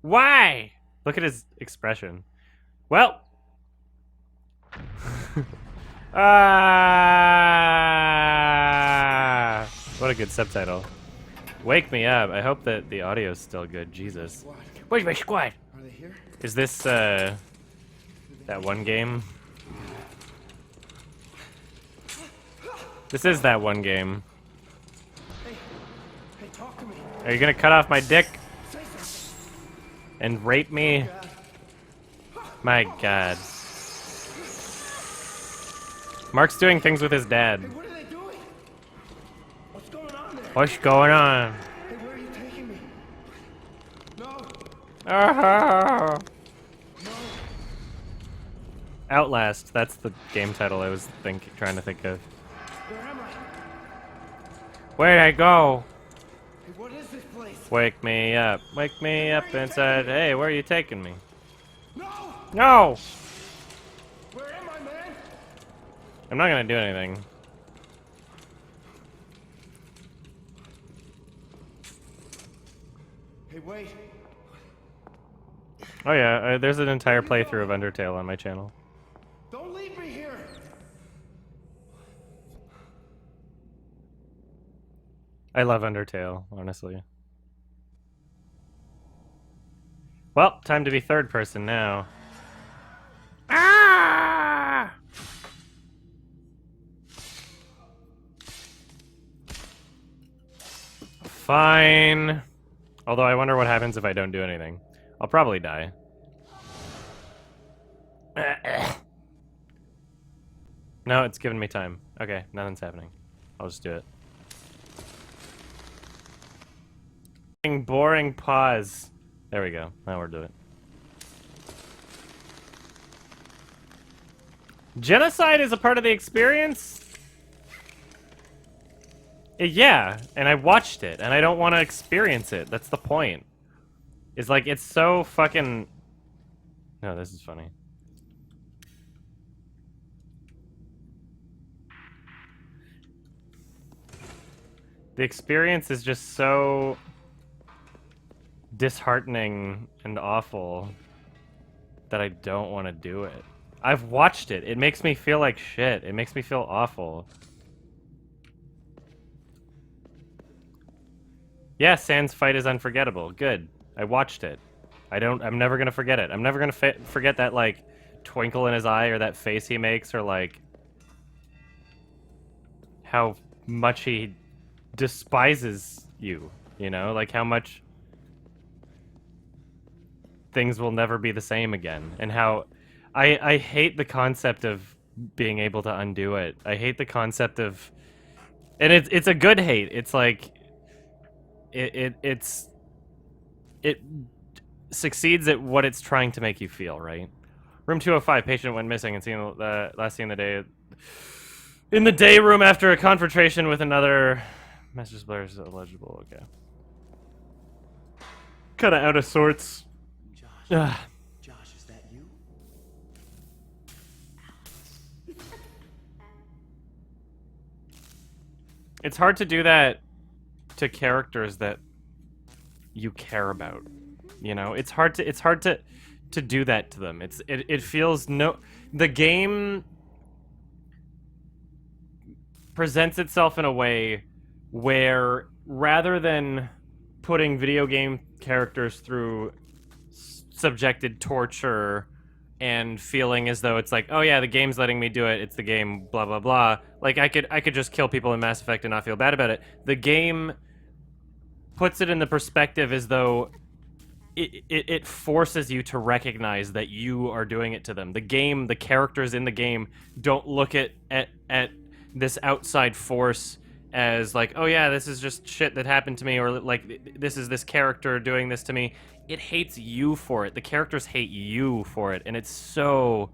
Why? Look at his expression. Well. Ah! What a good subtitle. Wake me up. I hope that the audio's still good. Jesus. Where's my squad? Are they here? Is this, that one game? This is that one game. Hey, talk to me. Are you gonna cut off my dick Say something. and rape me? My God. Mark's doing things with his dad. Hey, what are they doing? What's going on there? What's going on? Hey, where are you taking me? No, Ah. no. Outlast. That's the game title I was trying to think of. Where am I? Where'd I go? Hey, what is this place? Wake me up. Wake me up inside. Hey, where are you taking me? No! No! Where am I, man? I'm not gonna do anything. Hey, wait. Oh yeah, there's an entire playthrough of Undertale on my channel. Don't leave me here. I love Undertale, honestly. Well, time to be third person now. Ah! Fine. Although I wonder what happens if I don't do anything. I'll probably die. No, it's giving me time. Okay, nothing's happening. I'll just do it. Boring pause. There we go. Now we're doing it. Genocide is a part of the experience? Yeah, and I watched it, and I don't want to experience it. That's the point. It's like, it's so fucking... No, this is funny. The experience is just so disheartening and awful that I don't want to do it. I've watched it. It makes me feel like shit. It makes me feel awful. Yeah, Sans fight is unforgettable. Good. I watched it. I'm never gonna forget it. I'm never gonna forget that, like, twinkle in his eye or that face he makes or, like, how much he despises you, you know? Like, how much things will never be the same again. And how... I hate the concept of being able to undo it. I hate the concept of... And it's a good hate. It's like... It succeeds at what it's trying to make you feel, right? Room 205, patient went missing and seen last seen the day in the day room after a confrontation with another. Message blur is illegible. Okay. Kind of out of sorts. Josh, is that you? It's hard to do that to characters that you care about. You know, it's hard to do that to them. It feels the game presents itself in a way where rather than putting video game characters through subjected torture and feeling as though it's like, oh yeah, the game's letting me do it, it's the game, blah blah blah. Like I could just kill people in Mass Effect and not feel bad about it. The game puts it in the perspective as though it forces you to recognize that you are doing it to them. The game, the characters in the game don't look at this outside force as like, oh yeah, this is just shit that happened to me, or like this is this character doing this to me. It hates you for it. The characters hate you for it, and it's so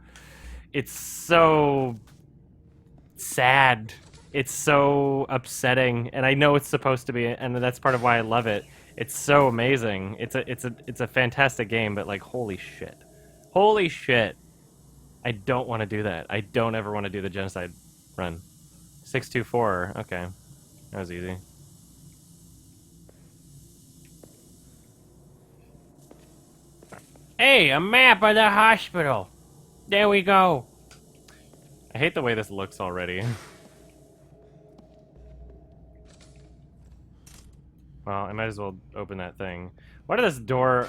sad. It's so upsetting, and I know it's supposed to be, and that's part of why I love it. It's so amazing. It's a fantastic game, but like, holy shit. Holy shit. I don't want to do that. I don't ever want to do the genocide run. 624. Okay. That was easy. Hey, a map of the hospital. There we go. I hate the way this looks already. Well, I might as well open that thing. Why did this door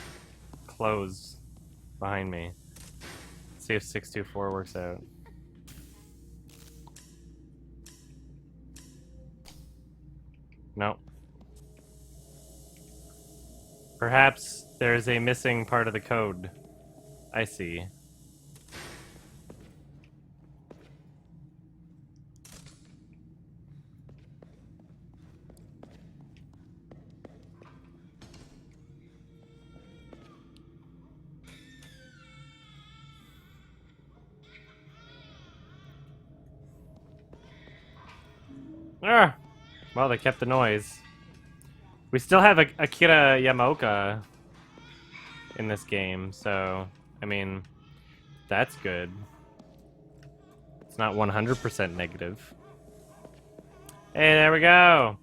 close behind me? Let's see if 624 works out. Nope. Perhaps there's a missing part of the code. I see. Ah! Well, they kept the noise. We still have Akira Yamaoka in this game, so, I mean, that's good. It's not 100% negative. Hey, there we go!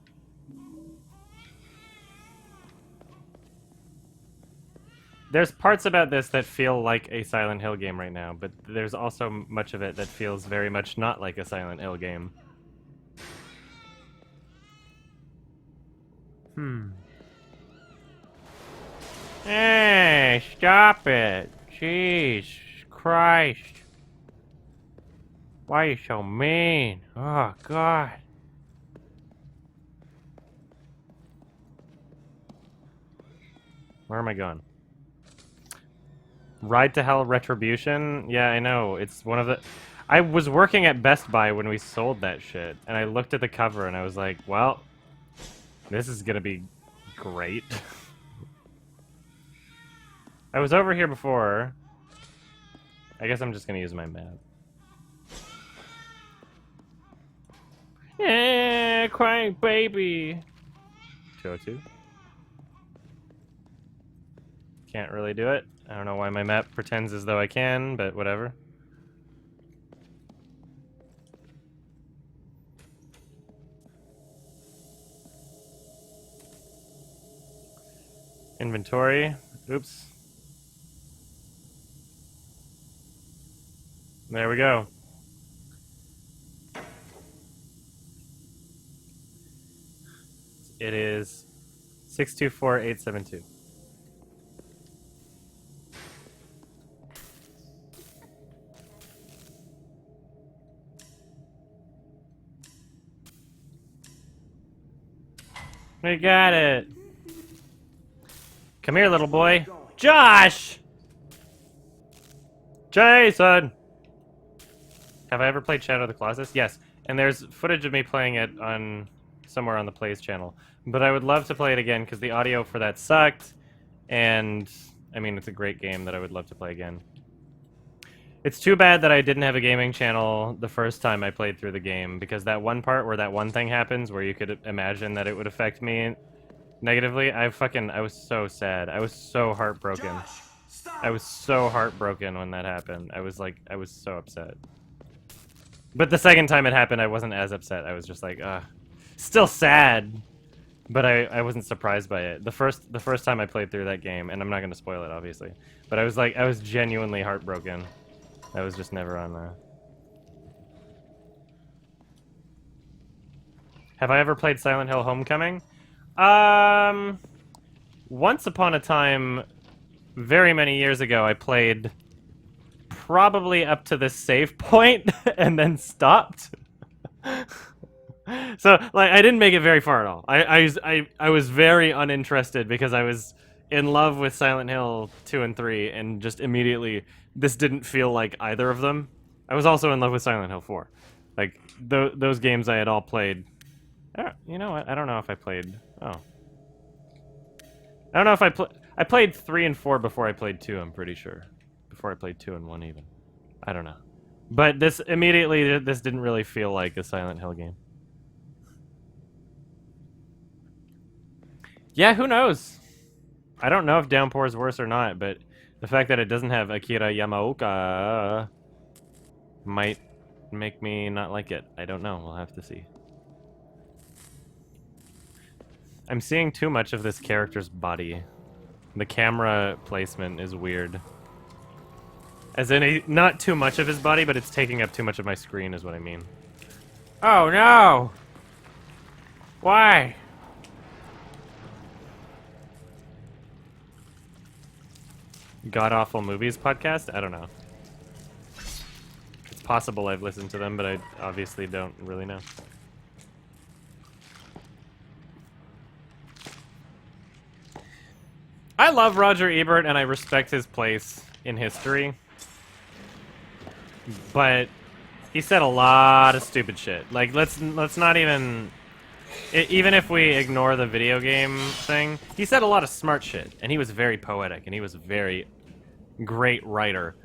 There's parts about this that feel like a Silent Hill game right now, but there's also much of it that feels very much not like a Silent Hill game. Hey, stop it! Jeez Christ. Why are you so mean? Oh, God. Where am I going? Ride to Hell Retribution? Yeah, I know. It's one of the... I was working at Best Buy when we sold that shit, and I looked at the cover and I was like, well, this is gonna be great. I was over here before. I guess I'm just gonna use my map. Yeah, crying baby. 202. Can't really do it. I don't know why my map pretends as though I can, but whatever. Inventory. Oops. There we go. It is 624872. We got it. Come here, little boy. Josh! Jason! Have I ever played Shadow of the Colossus? Yes. And there's footage of me playing it on somewhere on the Plays channel. But I would love to play it again because the audio for that sucked. And, I mean, it's a great game that I would love to play again. It's too bad that I didn't have a gaming channel the first time I played through the game, because that one part where that one thing happens where you could imagine that it would affect me negatively, I was so sad. I was so heartbroken. Josh, stop. I was so heartbroken when that happened. I was so upset. But the second time it happened, I wasn't as upset. I was just like, ugh. Still sad, but I wasn't surprised by it. The first time I played through that game, and I'm not going to spoil it, obviously, but I was genuinely heartbroken. I was just never on there. Have I ever played Silent Hill Homecoming? Once upon a time, very many years ago, I played probably up to this save point and then stopped. So, like, I didn't make it very far at all. I was very uninterested because I was in love with Silent Hill 2 and 3, and just immediately, this didn't feel like either of them. I was also in love with Silent Hill 4. Like, those games I had all played. You know what? I don't know if I played... Oh. I don't know if I played 3 and 4 before I played 2, I'm pretty sure. Before I played 2 and 1 even. I don't know. But this didn't really feel like a Silent Hill game. Yeah, who knows? I don't know if Downpour is worse or not, but the fact that it doesn't have Akira Yamaoka might make me not like it. I don't know. We'll have to see. I'm seeing too much of this character's body. The camera placement is weird. As in, not too much of his body, but it's taking up too much of my screen is what I mean. Oh no! Why? God-awful movies podcast? I don't know. It's possible I've listened to them, but I obviously don't really know. I love Roger Ebert and I respect his place in history. But he said a lot of stupid shit. Like, let's not even... Even if we ignore the video game thing, he said a lot of smart shit. And he was very poetic, and he was a very great writer.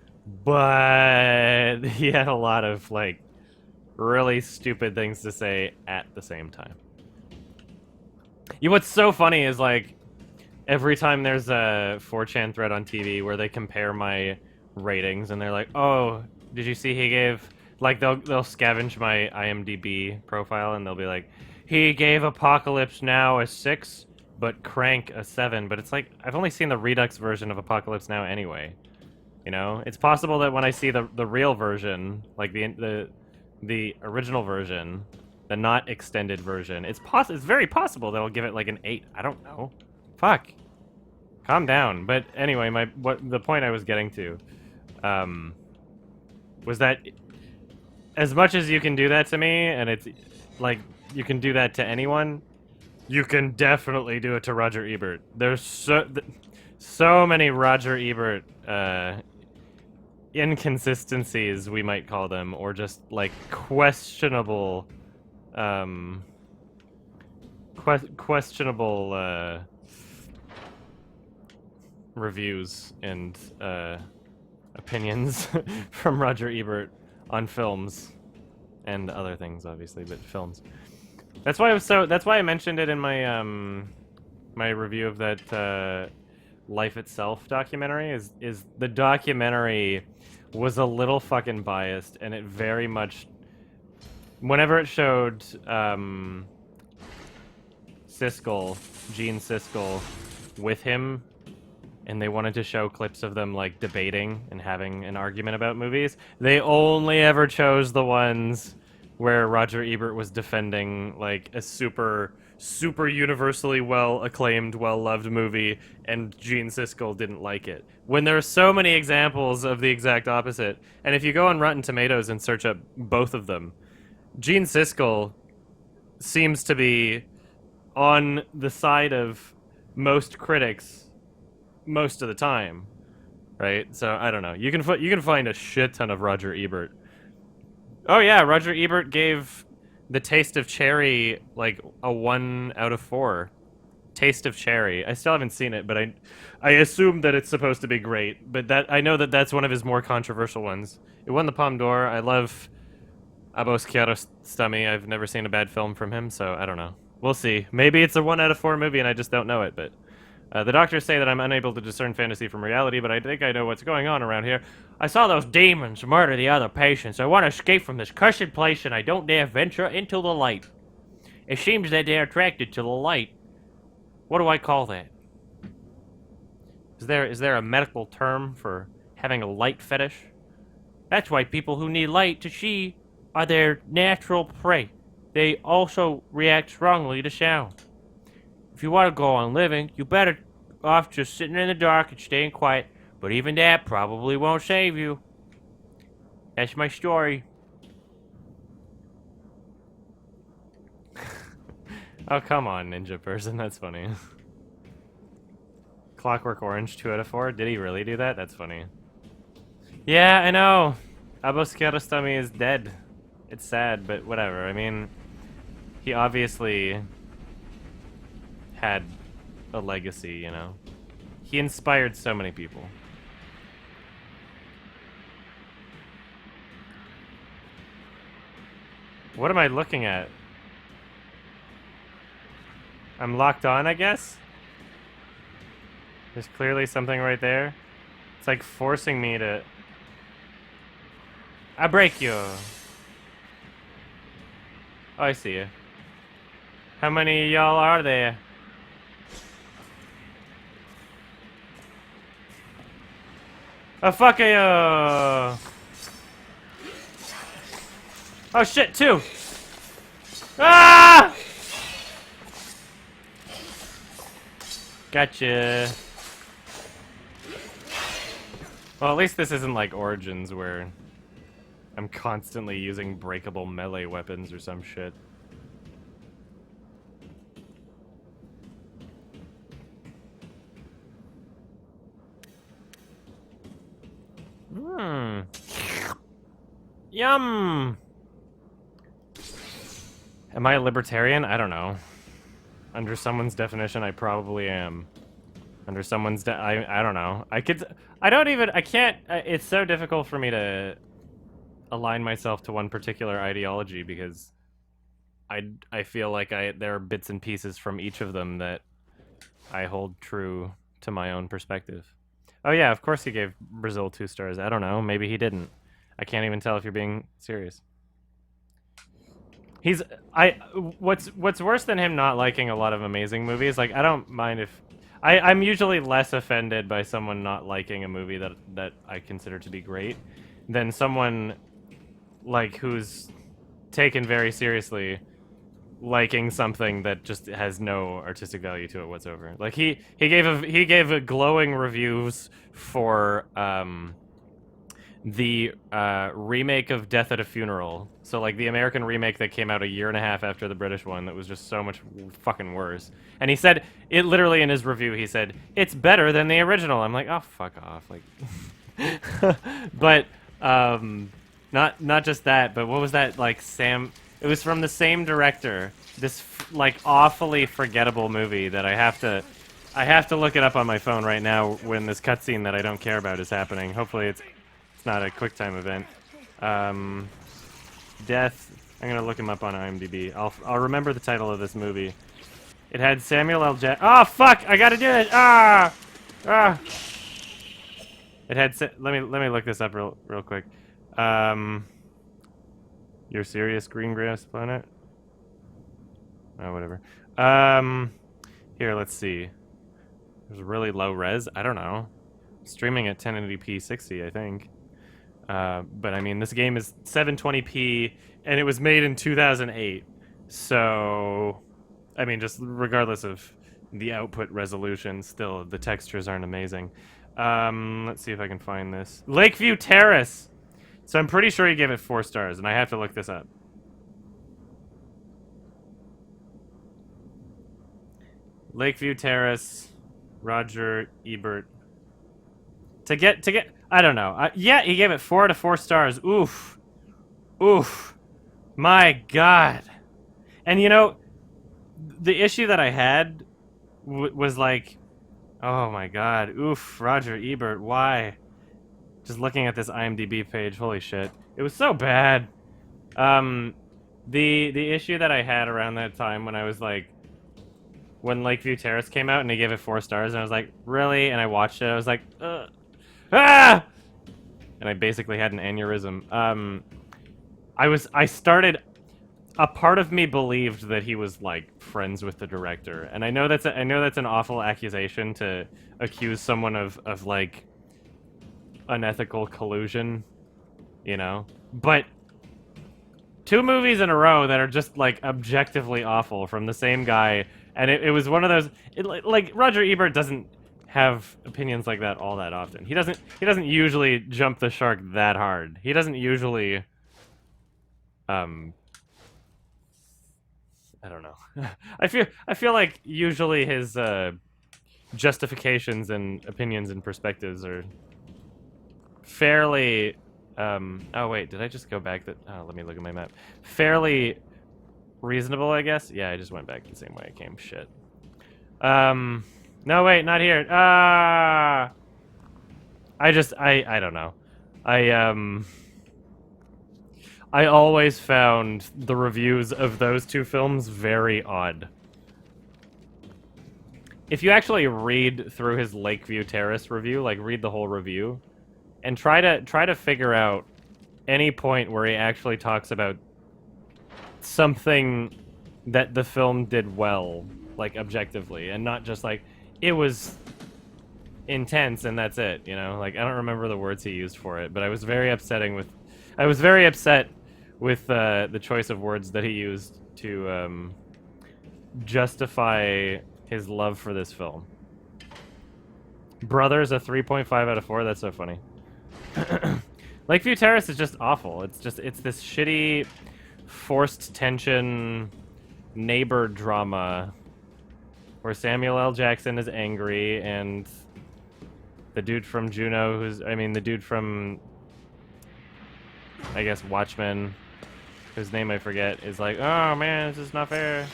But he had a lot of, like, really stupid things to say at the same time. What's so funny is, like, every time there's a 4chan thread on TV where they compare my ratings, and they're like, oh, did you see he gave... Like, they'll scavenge my IMDb profile, and they'll be like, he gave Apocalypse Now a 6, but Crank a 7. But it's like, I've only seen the Redux version of Apocalypse Now anyway. You know? It's possible that when I see the real version, like the original version, the not extended version, it's very possible that I'll give it like an 8. I don't know. Fuck. Calm down. But anyway, the point I was getting to was that as much as you can do that to me, and it's like you can do that to anyone, you can definitely do it to Roger Ebert. There's so many Roger Ebert inconsistencies, we might call them, or just like questionable questionable reviews and opinions from Roger Ebert on films and other things, obviously, but films. That's why I mentioned it in my my review of that Life Itself documentary. Is the documentary was a little fucking biased, and it very much, whenever it showed Gene Siskel with him, and they wanted to show clips of them like debating and having an argument about movies, they only ever chose the ones where Roger Ebert was defending like a super universally well acclaimed, well loved movie, and Gene Siskel didn't like it. When there are so many examples of the exact opposite, and if you go on Rotten Tomatoes and search up both of them, Gene Siskel seems to be on the side of most critics most of the time, right? So I don't know. You can find a shit ton of Roger Ebert. Oh yeah, Roger Ebert gave The Taste of Cherry like a 1 out of 4. Taste of Cherry. I still haven't seen it, but I assume that it's supposed to be great. But I know that that's one of his more controversial ones. It won the Palme d'Or. I love Abos Kiarostami. I've never seen a bad film from him, so I don't know. We'll see. Maybe it's a 1 out of 4 movie and I just don't know it, but... the doctors say that I'm unable to discern fantasy from reality, but I think I know what's going on around here. I saw those demons murder the other patients. I want to escape from this cursed place, and I don't dare venture into the light. It seems that they're attracted to the light. What do I call that? Is there a medical term for having a light fetish? That's why people who need light to see are their natural prey. They also react strongly to sound. If you want to go on living, you better off just sitting in the dark and staying quiet, but even that probably won't save you. That's my story. Oh, come on, ninja person, that's funny. Clockwork Orange, 2 out of 4? Did he really do that? That's funny. Yeah, I know. Abos Kiarostami is dead. It's sad, but whatever. I mean, he obviously had a legacy, you know? He inspired so many people. What am I looking at? I'm locked on, I guess? There's clearly something right there. It's like forcing me to... I break you. Oh, I see you. How many of y'all are there? Oh, fuck, oh, shit, two! Ah! Gotcha. Well, at least this isn't like Origins, where I'm constantly using breakable melee weapons or some shit. Mmm. Yum! Am I a libertarian? I don't know. Under someone's definition, I probably am. Under someone's I don't know. I can't, it's so difficult for me to align myself to one particular ideology because I feel like there are bits and pieces from each of them that I hold true to my own perspective. Oh yeah, of course he gave Brazil 2 stars. I don't know, maybe he didn't. I can't even tell if you're being serious. What's worse than him not liking a lot of amazing movies, like I don't mind if I'm usually less offended by someone not liking a movie that I consider to be great than someone like who's taken very seriously liking something that just has no artistic value to it whatsoever. Like he gave a glowing reviews for the remake of Death at a Funeral. So like the American remake that came out a year and a half after the British one that was just so much fucking worse. And he said, it literally in his review, he said, it's better than the original. I'm like, oh, fuck off. Like, but not just that, but what was that, like, it was from the same director, this like awfully forgettable movie that I have to look it up on my phone right now when this cutscene that I don't care about is happening. Hopefully it's not a QuickTime event. Death. I'm gonna look him up on IMDb. I'll remember the title of this movie. It had Samuel L. Jackson. Oh fuck! I gotta do it. Ah! Ah! It had. Let me look this up real quick. You're serious, Green Grass Planet? Oh, whatever. Here, let's see. There's really low res. I don't know. Streaming at 1080p 60, I think. But I mean, this game is 720p, and it was made in 2008. So, I mean, just regardless of the output resolution, still the textures aren't amazing. Let's see if I can find this. Lakeview Terrace. So I'm pretty sure he gave it 4 stars, and I have to look this up. Lakeview Terrace, Roger Ebert. To get, I don't know. Yeah, he gave it 4 out of 4 stars. Oof. Oof. My God. And you know, the issue that I had was like, oh my God. Oof, Roger Ebert, why? Just looking at this IMDb page, holy shit. It was so bad. The issue that I had around that time when I was like, when Lakeview Terrace came out and they gave it 4 stars, and I was like, really? And I watched it, I was like, ugh. Ah! And I basically had an aneurysm. A part of me believed that he was like friends with the director, and I know that's an awful accusation to accuse someone of like unethical collusion, you know. But 2 movies in a row that are just like objectively awful from the same guy, and it was one of those. Like Roger Ebert doesn't have opinions like that all that often. He doesn't usually jump the shark that hard. He doesn't usually I don't know. I feel like usually his justifications and opinions and perspectives are fairly oh wait, did I just go back let me look at my map. Fairly reasonable, I guess. Yeah, I just went back the same way I came. Shit. No, wait, not here. Ah! I don't know. I always found the reviews of those 2 films very odd. If you actually read through his Lakeview Terrace review, like read the whole review, and try to figure out any point where he actually talks about something that the film did well, like objectively, and not just like it was intense, and that's it, you know? Like, I don't remember the words he used for it, but I was very I was very upset with the choice of words that he used to justify his love for this film. Brothers, a 3.5 out of 4. That's so funny. Lakeview Terrace is just awful. It's this shitty, forced tension neighbor drama where Samuel L. Jackson is angry and the dude from Juno, the dude from, I guess, Watchmen, whose name I forget, is like, oh man, this is not fair.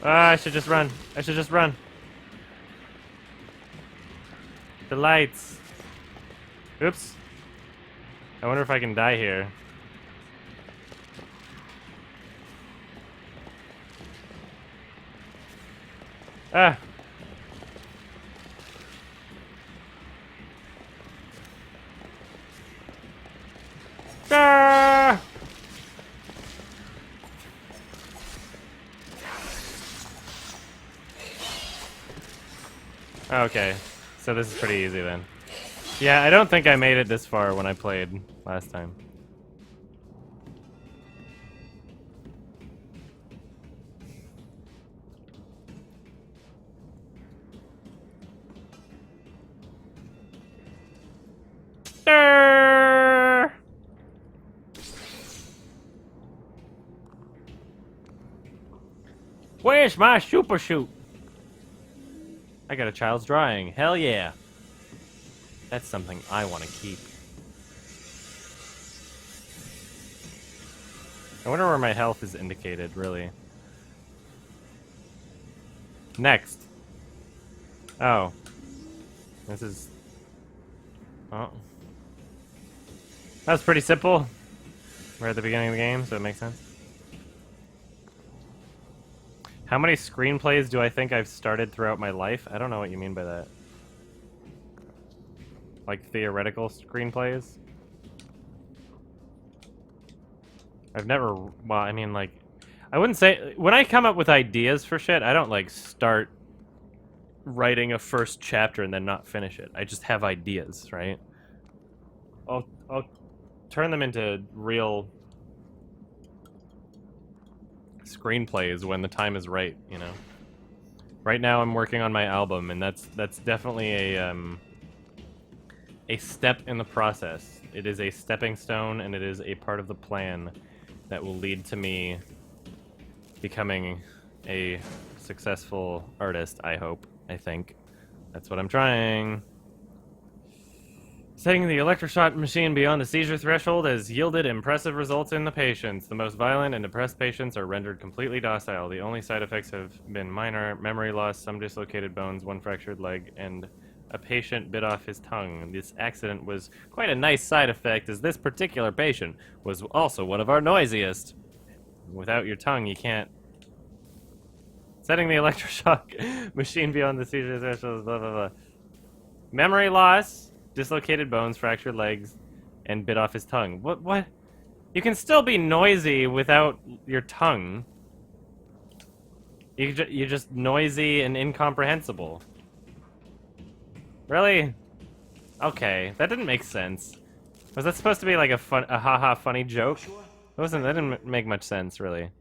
Ah, I should just run. I should just run. The lights. Oops. I wonder if I can die here. Ah. Ah! Okay, so this is pretty easy then. Yeah, I don't think I made it this far when I played last time. Where's my super shoot? I got a child's drawing. Hell yeah. That's something I want to keep. I wonder where my health is indicated, really. Next. Oh. This is... Oh. That was pretty simple. We're at the beginning of the game, so it makes sense. How many screenplays do I think I've started throughout my life? I don't know what you mean by that. Like theoretical screenplays? I've never... Well, I mean, like... I wouldn't say... When I come up with ideas for shit, I don't, like, start writing a first chapter and then not finish it. I just have ideas, right? I'll turn them into real screenplays when the time is right, you know? Right now I'm working on my album, and that's definitely a step in the process. It is a stepping stone, and it is a part of the plan that will lead to me becoming a successful artist, I hope. I think. That's what I'm trying. Setting the electroshock machine beyond the seizure threshold has yielded impressive results in the patients. The most violent and depressed patients are rendered completely docile. The only side effects have been minor memory loss, some dislocated bones, one fractured leg, and a patient bit off his tongue. This accident was quite a nice side effect, as this particular patient was also one of our noisiest. Without your tongue, you can't... Setting the electroshock machine beyond the seizure threshold, blah, blah, blah. Memory loss, dislocated bones, fractured legs, and bit off his tongue. What? You can still be noisy without your tongue. You're just noisy and incomprehensible. Really? Okay, that didn't make sense. Was that supposed to be like a haha funny joke? That didn't make much sense, really.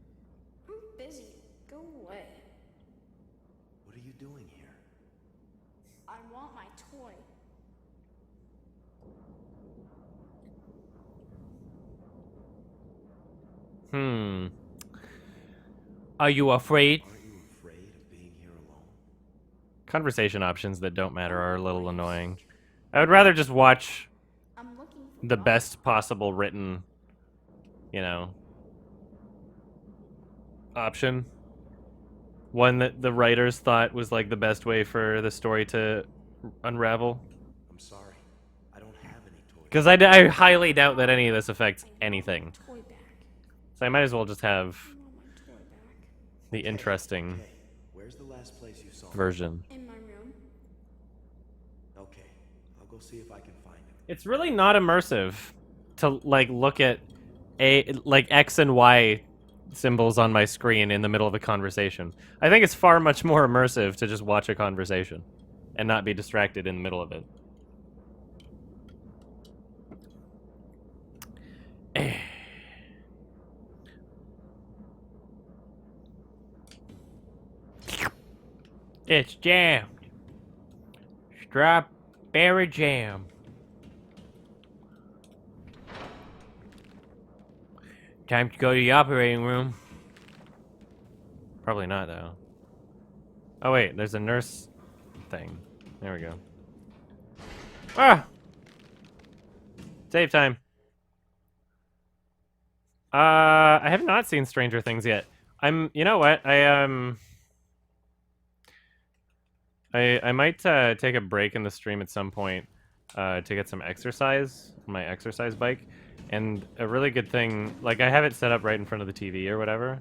I'm busy. Go away. What are you doing here? I want my toy. Are you afraid? Aren't you afraid of being here alone? Conversation options that don't matter are a little annoying. I would rather just watch I'm looking for the Mom. best possible written, you know, option. One that the writers thought was like the best way for the story to unravel. I'm sorry. I don't have any toys. Because I highly doubt that any of this affects anything. Toy back. So I might as well just have I want my toy back. the interesting Okay, where's the last place you saw him? version. In my room. Okay, I'll go see if I can find him. It's really not immersive to like look at like X and Y symbols on my screen in the middle of a conversation. I think it's far much more immersive to just watch a conversation. and not be distracted in the middle of it. It's jammed. Strawberry jam. Time to go to the operating room. Probably not, though. Oh, wait, there's a nurse thing. There we go. Ah! Save time. I have not seen Stranger Things yet. You know what? I might take a break in the stream at some point to get some exercise on my exercise bike. And a really good thing, like I have it set up right in front of the TV or whatever.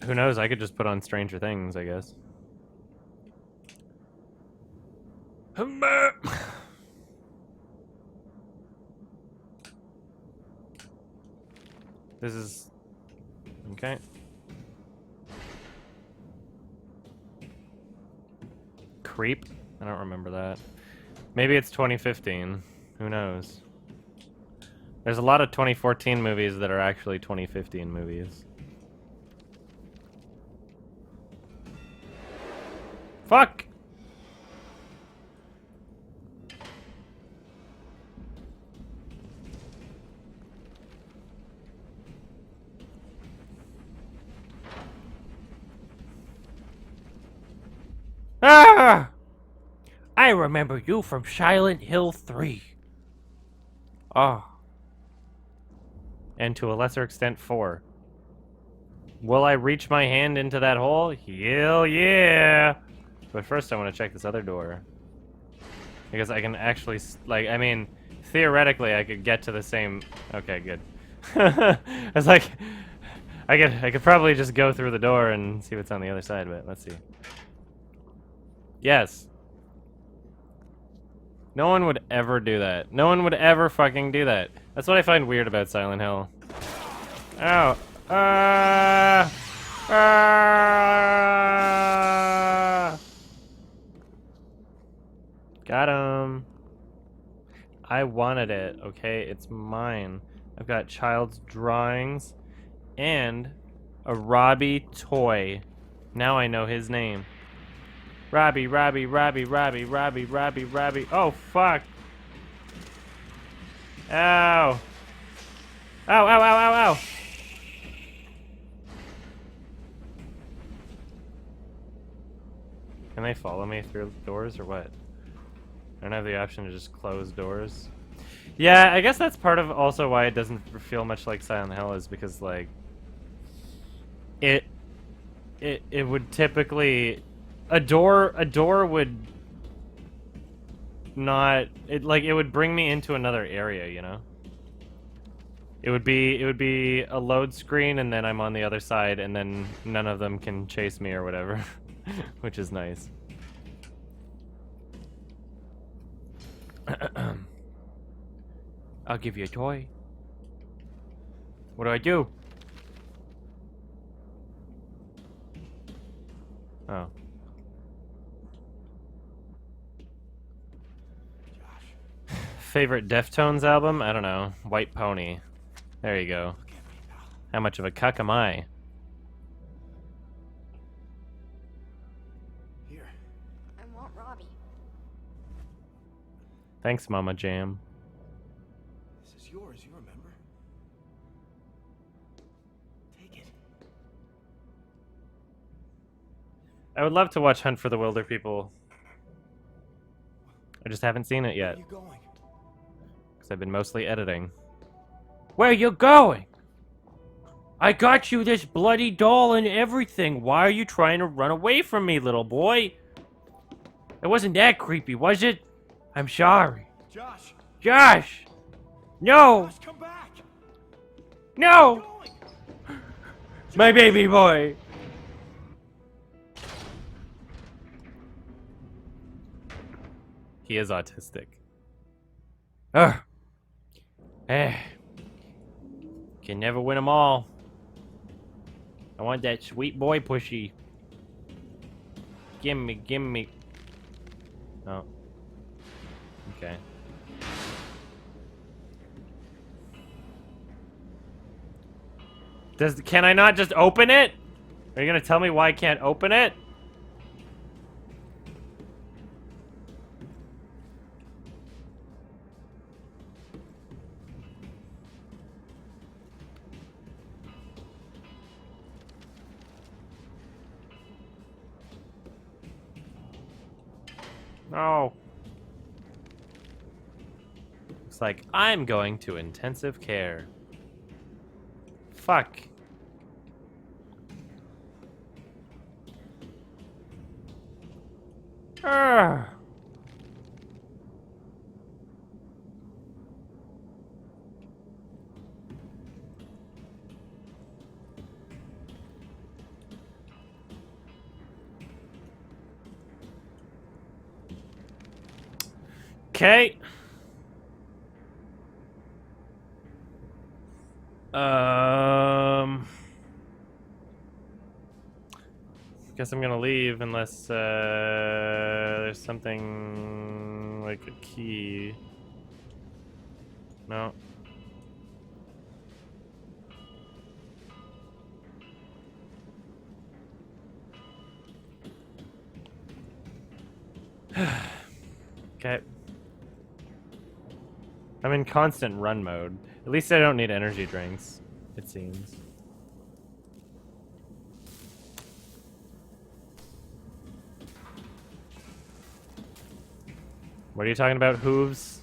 Who knows? I could just put on Stranger Things, I guess. This is okay. Creep? I don't remember that. Maybe it's 2015. Who knows? There's a lot of 2014 movies that are actually 2015 movies. Fuck! Ah! I remember you from Silent Hill 3. Oh. And to a lesser extent 4. Will I reach my hand into that hole? Hell yeah! But first I want to check this other door. Because I can actually, like, I mean, theoretically I could get to the same... Okay, good. I was like, I could probably just go through the door and see what's on the other side, but let's see. Yes. No one would ever do that. No one would ever fucking do that. That's what I find weird about Silent Hill. Ow. Got him. I wanted it, okay? It's mine. I've got child's drawings and a Robbie toy. Now I know his name. Robbie. Oh, fuck. Ow. Ow. Can they follow me through doors or what? I don't have the option to just close doors. Yeah, I guess that's part of also why it doesn't feel much like Silent Hill is because, like, it would typically... A door would not... It would bring me into another area, you know? It would be a load screen and then I'm on the other side and then none of them can chase me or whatever. Which is nice. I'll give you a toy. What do I do? Oh. Favorite Deftones album? I don't know. White Pony. There you go. How much of a cuck am I? Here. I want Robbie. Thanks, Mama Jam. This is yours, you remember? Take it. I would love to watch Hunt for the Wilder People. I just haven't seen it Where yet. are you going? Because I've been mostly editing. Where you going? I got you this bloody doll and everything. Why are you trying to run away from me, little boy? It wasn't that creepy, was it? I'm sorry. Josh! Josh! No! Josh, come back! No! Where are you going? My baby boy! He is autistic. Ugh. Eh. Can never win them all. I want that sweet boy pushy. Gimme, gimme. Oh. Okay. Can I not just open it? Are you gonna tell me why I can't open it? No. Looks like I'm going to intensive care. Fuck. Urgh. Okay. Guess I'm gonna leave unless there's something like a key. No. Okay. I'm in constant run mode. At least I don't need energy drinks, it seems. What are you talking about, hooves?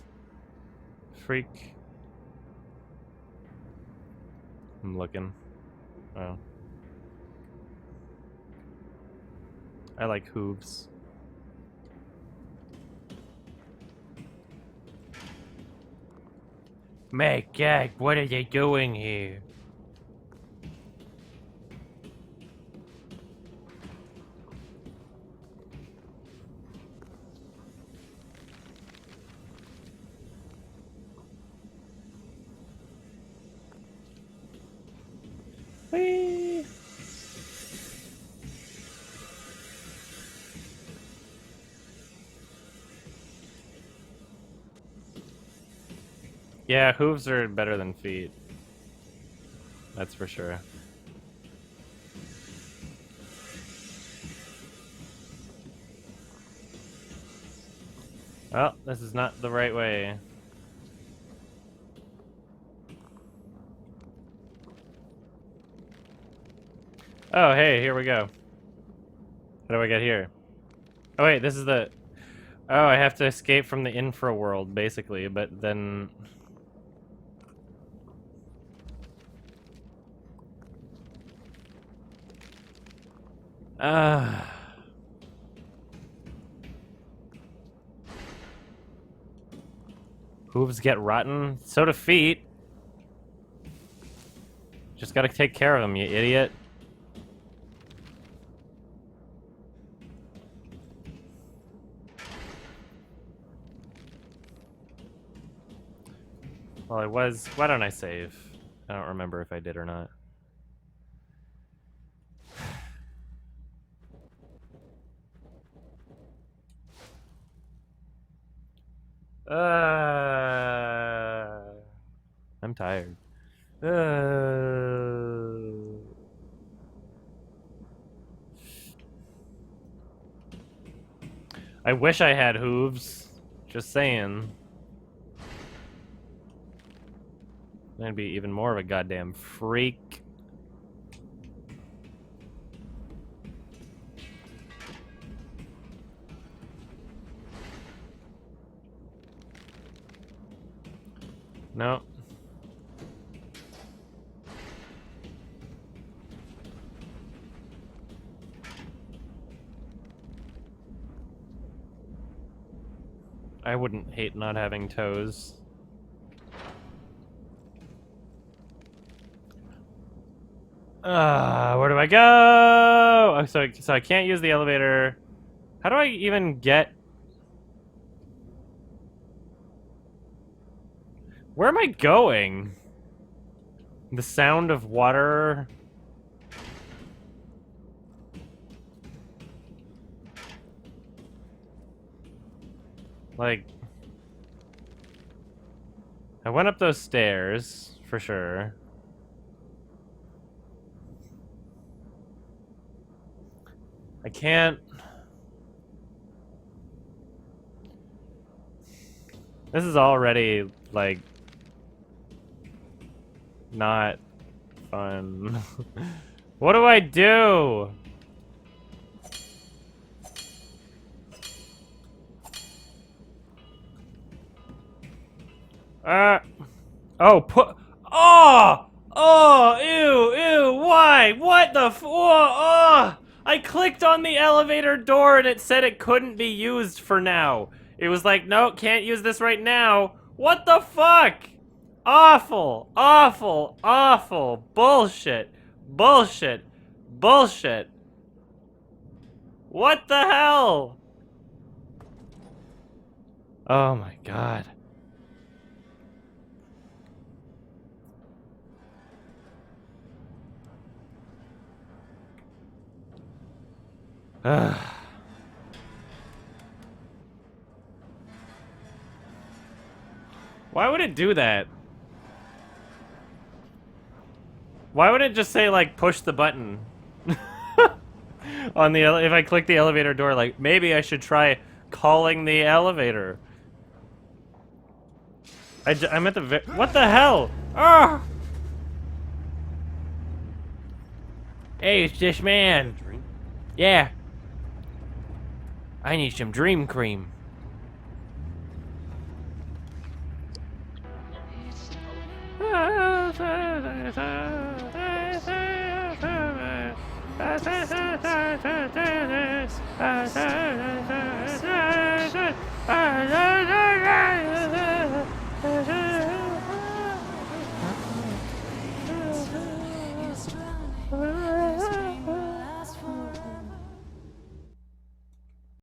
Freak. I'm looking. Oh. I like hooves. Meg, Jack, what are they doing here? Whee! Yeah, hooves are better than feet. That's for sure. Well, this is not the right way. Oh, hey, here we go. How do I get here? Oh, wait, this is the... Oh, I have to escape from the infra world, basically, but then... Hooves get rotten. So do feet. Just gotta take care of them, you idiot. Well, I was... Why don't I save? I don't remember if I did or not. I'm tired. I wish I had hooves. Just saying. I'd be even more of a goddamn freak. No. I wouldn't hate not having toes. Where do I go? Oh, so I can't use the elevator. How do I even get... Where am I going? The sound of water Like, I went up those stairs, for sure. I can't... This is already, like, not fun. What do I do? Oh, put. Oh! Oh! Ew! Ew! Why? What the f? Oh! I clicked on the elevator door and it said it couldn't be used for now. It was like, no, can't use this right now. What the fuck? Awful! Awful! Awful! Bullshit! Bullshit! Bullshit! What the hell? Oh my god. Ugh. Why would it do that? Why would it just say, like, push the button? On the if I click the elevator door, like, maybe I should try calling the elevator. I'm at the what the hell? Ah! Hey, it's this man. Yeah. I need some dream cream.